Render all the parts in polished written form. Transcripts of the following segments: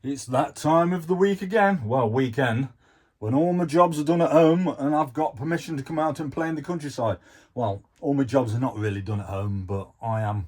It's that time of the week again, well, weekend, when all my jobs are done at home and I've got permission to come out and play in the countryside. Well, all my jobs are not really done at home, but I am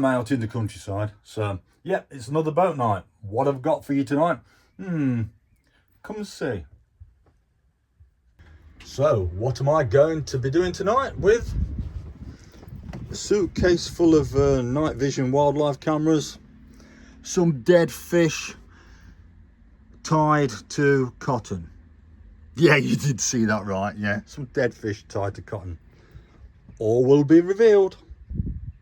out in the countryside. So, yeah, it's another boat night. What I've got for you tonight? Come and see. So, what am I going to be doing tonight with a suitcase full of night vision wildlife cameras, some dead fish tied to cotton. Yeah, you did see that right, yeah. Some dead fish tied to cotton. All will be revealed.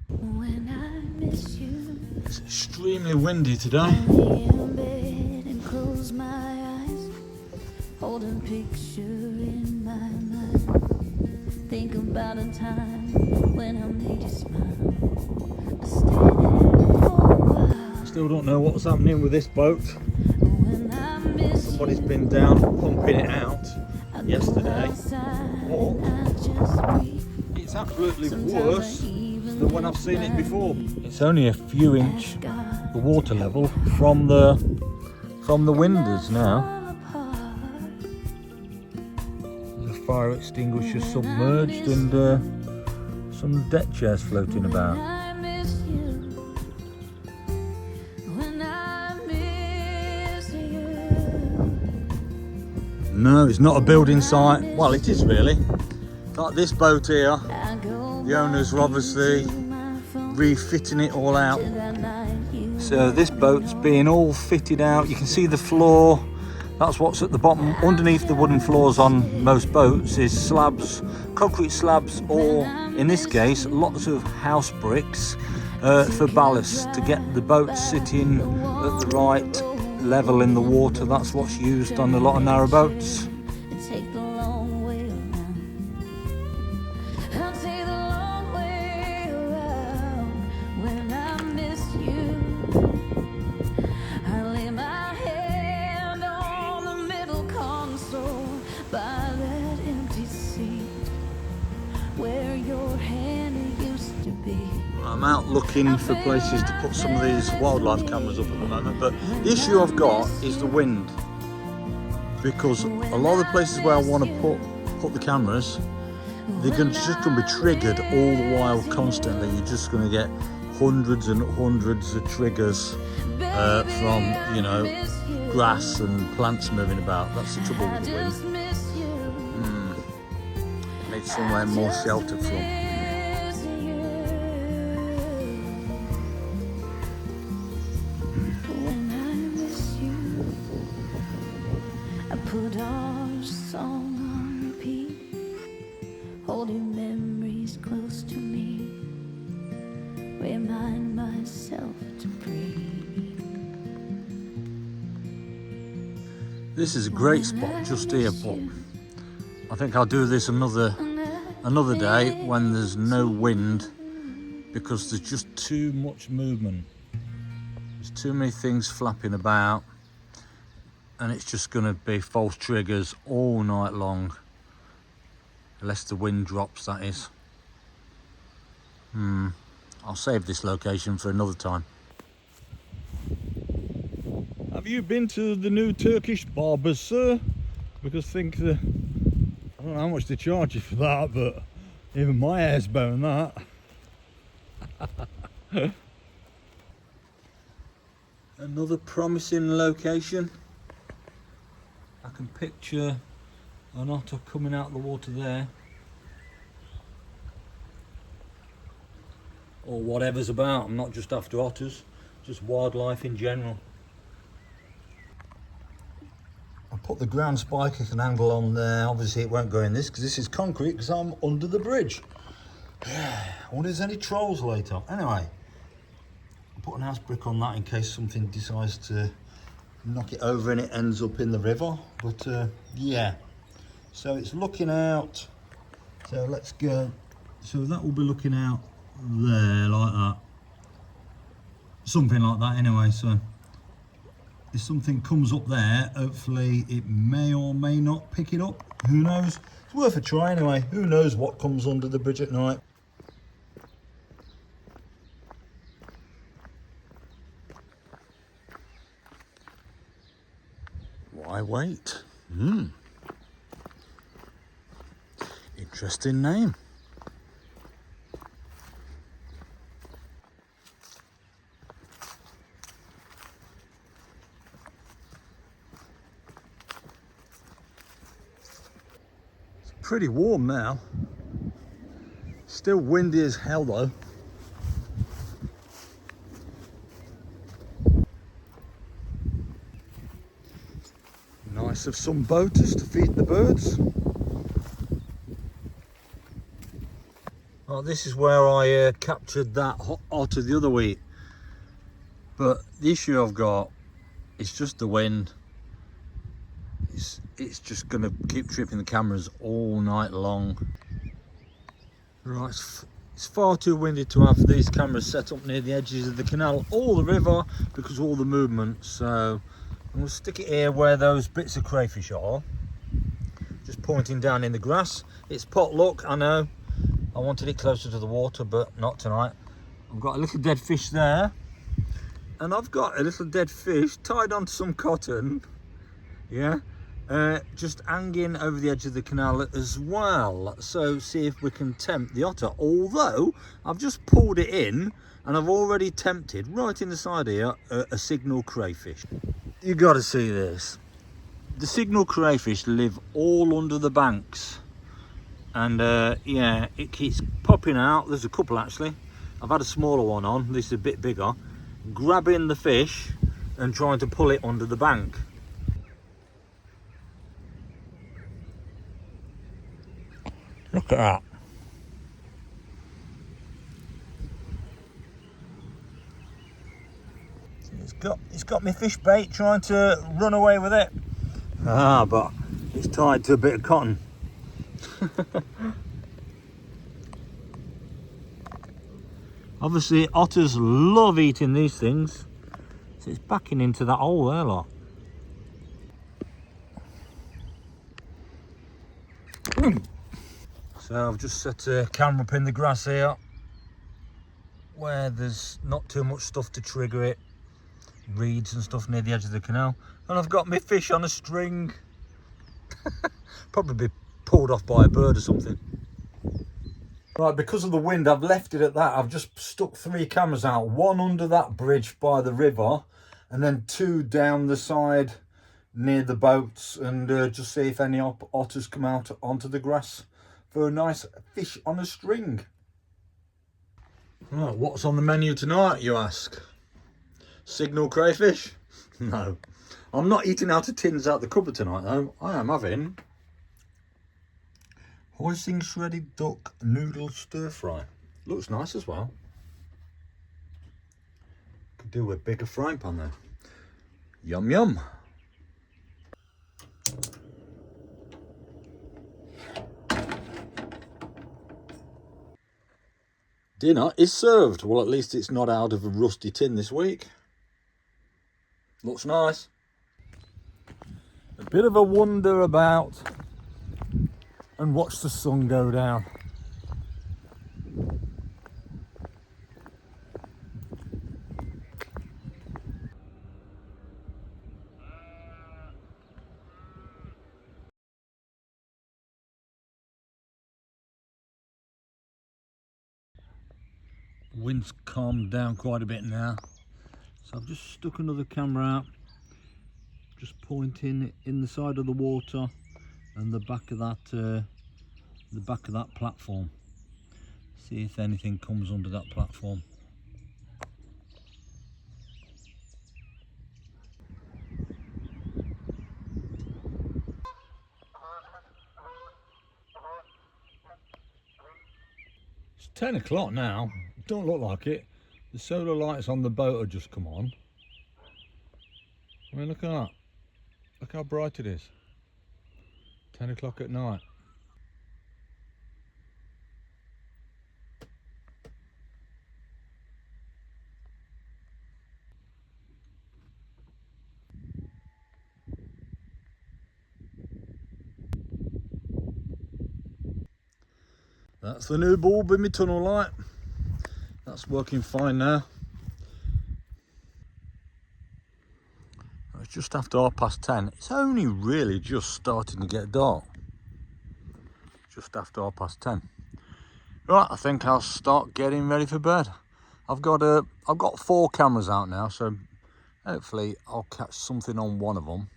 When I miss you, It's extremely windy today. I lay in bed and close my eyes, hold a picture in my mind. Think about a time when I made you smile. I stayed there for a while. Still don't know what's happening with this boat. When I miss Somebody's you, been down pumping it out I go yesterday. outside Or and I just breathe. it's absolutely Sometimes worse I even than when I've seen it before. It's only a few ask inch God the water level from the windows now. fall apart. There's a fire extinguisher submerged and some deck chairs floating about. I miss you. When I miss you. No, it's not a building site. Well, it is really. Like this boat here, I go the owners are obviously to my phone refitting it all out. to that night you So this boat's being all fitted out. You can see the floor. That's what's at the bottom. Underneath the wooden floors on most boats is slabs, concrete slabs, or in this case, lots of house bricks for ballast to get the boat sitting at the right level in the water. That's what's used on a lot of narrow boats. take the long way around. I'll take the long way around. When I miss you, I lay my hand on the middle console by that empty seat where your hand used to be. I'm out looking for places to put some of these wildlife cameras up at the moment, but the issue I've got is the wind, because a lot of the places where I want to put the cameras, they're just going to be triggered all the while constantly. You're just going to get hundreds and hundreds of triggers from, you know, grass and plants moving about. That's the trouble with the wind. Need somewhere more sheltered from. Put our song on repeat, holding memories close to me, remind myself to breathe. This is a great spot just here, but I think I'll do this another day when there's no wind, because there's just too much movement. There's too many things flapping about, and it's just going to be false triggers all night long, unless the wind drops, that is. I'll save this location for another time. Have you been to the new Turkish barbers, sir? Because I think I don't know how much they charge you for that, but even my hair's better than that. Another promising location. I can picture an otter coming out of the water there, or whatever's about. I'm not just after otters, just wildlife in general. I put the ground spike at an angle on there. Obviously it won't go in this because this is concrete, because I'm under the bridge. I wonder if there's any trolls later. Anyway, I put an house brick on that in case something decides to knock it over and it ends up in the river. But yeah, so it's looking out. So let's go. So that will be looking out there like that, something like that anyway. So if something comes up there, hopefully it may or may not pick it up. Who knows? It's worth a try anyway. Who knows what comes under the bridge at night. Flyweight. Interesting name. It's pretty warm now. Still windy as hell though. Nice of some boaters to feed the birds. Oh, this is where I captured that otter the other week. But the issue I've got is just the wind. It's just going to keep tripping the cameras all night long. Right, it's far too windy to have these cameras set up near the edges of the canal or the river because of all the movement. So I'm going to stick it here where those bits of crayfish are. Just pointing down in the grass. It's potluck, I know. I wanted it closer to the water, but not tonight. I've got a little dead fish there. And I've got a little dead fish tied onto some cotton. Yeah. Just hanging over the edge of the canal as well. So see if we can tempt the otter. Although, I've just pulled it in and I've already tempted, right in the side here, a signal crayfish. You got to see this. The signal crayfish live all under the banks. And yeah, it keeps popping out. There's a couple actually. I've had a smaller one on, this is a bit bigger, grabbing the fish and trying to pull it under the bank. Look at that. It's got my fish bait trying to run away with it. But it's tied to a bit of cotton. Obviously otters love eating these things, so it's backing into that hole there, lot. So I've just set a camera up in the grass here where there's not too much stuff to trigger it, reeds and stuff near the edge of the canal, and I've got my fish on a string. Probably be pulled off by a bird or something. Right, because of the wind, I've left it at that. I've just stuck 3 cameras out, one under that bridge by the river, and then 2 down the side near the boats, and just see if any otters come out onto the grass for a nice fish on a string. Right, what's on the menu tonight, you ask? Signal crayfish? No. I'm not eating out of tins out the cupboard tonight though. I am having hoisin shredded duck noodle stir fry. Looks nice as well. Could do with a bigger frying pan though. Yum yum. Dinner is served. Well, at least it's not out of a rusty tin this week. Looks nice. A bit of a wander about and watch the sun go down. Wind's calmed down quite a bit now, so I've just stuck another camera out, just pointing in the side of the water and the back of that platform. See if anything comes under that platform. It's 10 o'clock now. Don't look like it. The solar lights on the boat have just come on. I mean, look at that. Look how bright it is. 10 o'clock at night. That's the new bulb in my tunnel light. That's working fine now. I was just after 10:30. It's only really just starting to get dark. Just after 10:30. Right, I think I'll start getting ready for bed. I've got 4 cameras out now, so hopefully I'll catch something on one of them.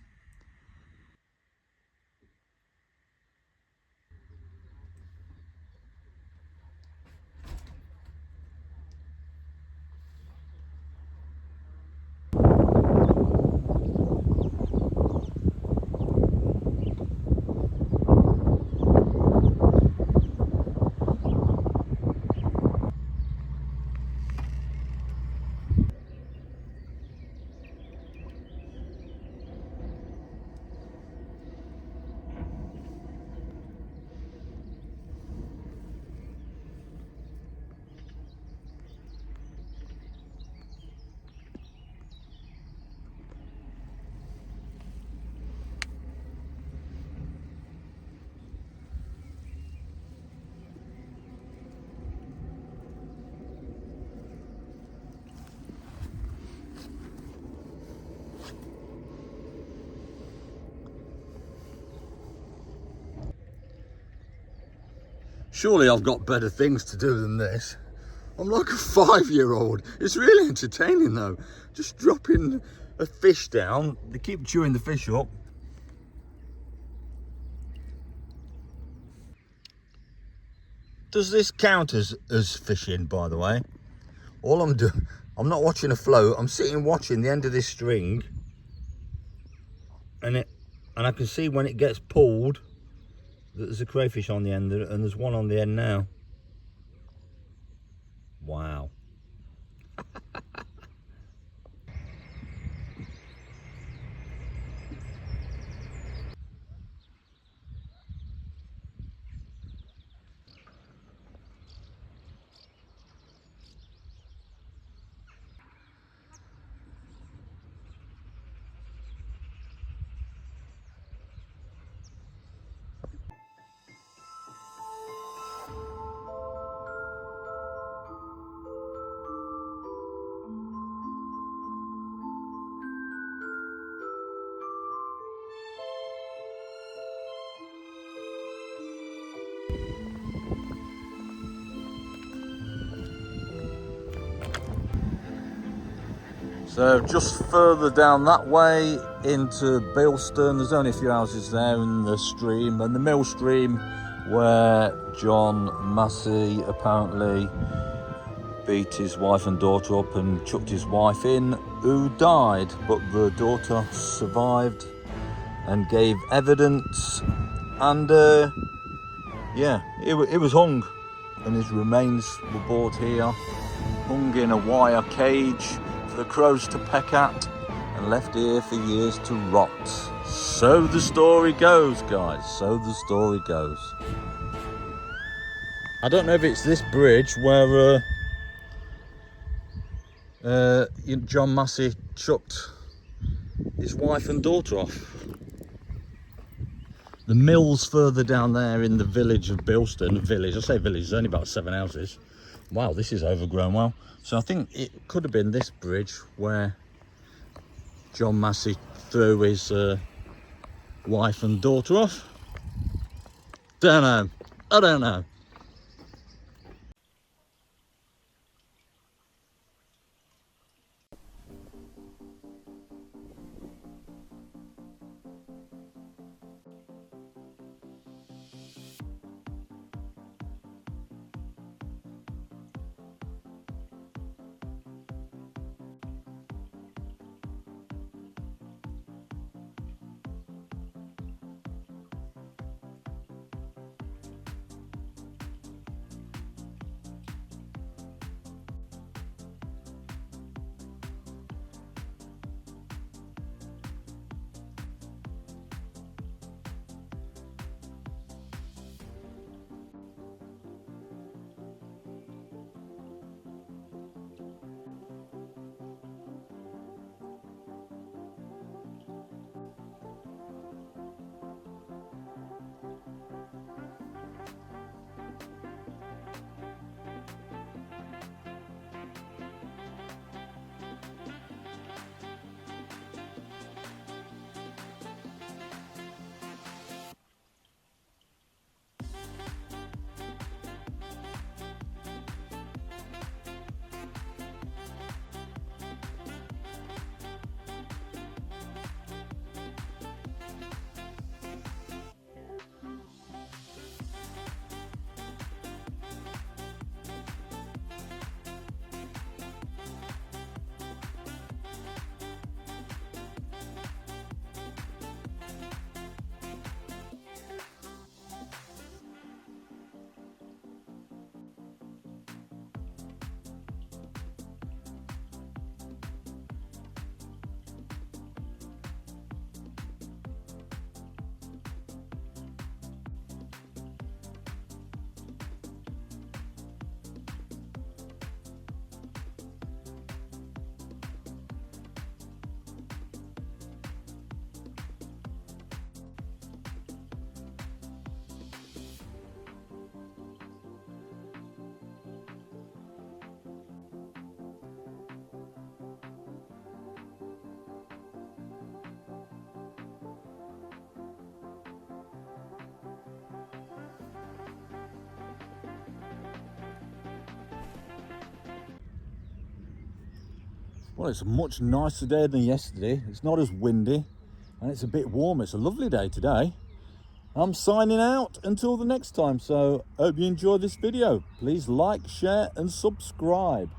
Surely I've got better things to do than this. I'm like a 5-year-old. It's really entertaining though. Just dropping a fish down. They keep chewing the fish up. Does this count as fishing, by the way? All I'm doing, I'm not watching a float. I'm sitting watching the end of this string, and I can see when it gets pulled that there's a crayfish on the end, and there's one on the end now. Wow. So just further down that way into Bilston, there's only a few houses there in the stream, and the mill stream where John Massey apparently beat his wife and daughter up and chucked his wife in, who died, but the daughter survived and gave evidence, and yeah, it was hung, and his remains were brought here, hung in a wire cage for the crows to peck at, and left here for years to rot. So the story goes, guys, so the story goes. I don't know if it's this bridge where John Massey chucked his wife and daughter off. The mill's further down there in the village of Bilston. Village, I say village, there's only about 7 houses. Wow, this is overgrown well. So I think it could have been this bridge where John Massey threw his wife and daughter off. Don't know, I don't know. Well, it's a much nicer day than yesterday. It's not as windy and it's a bit warmer. It's a lovely day today. I'm signing out until the next time, so hope you enjoyed this video. Please like, share and subscribe.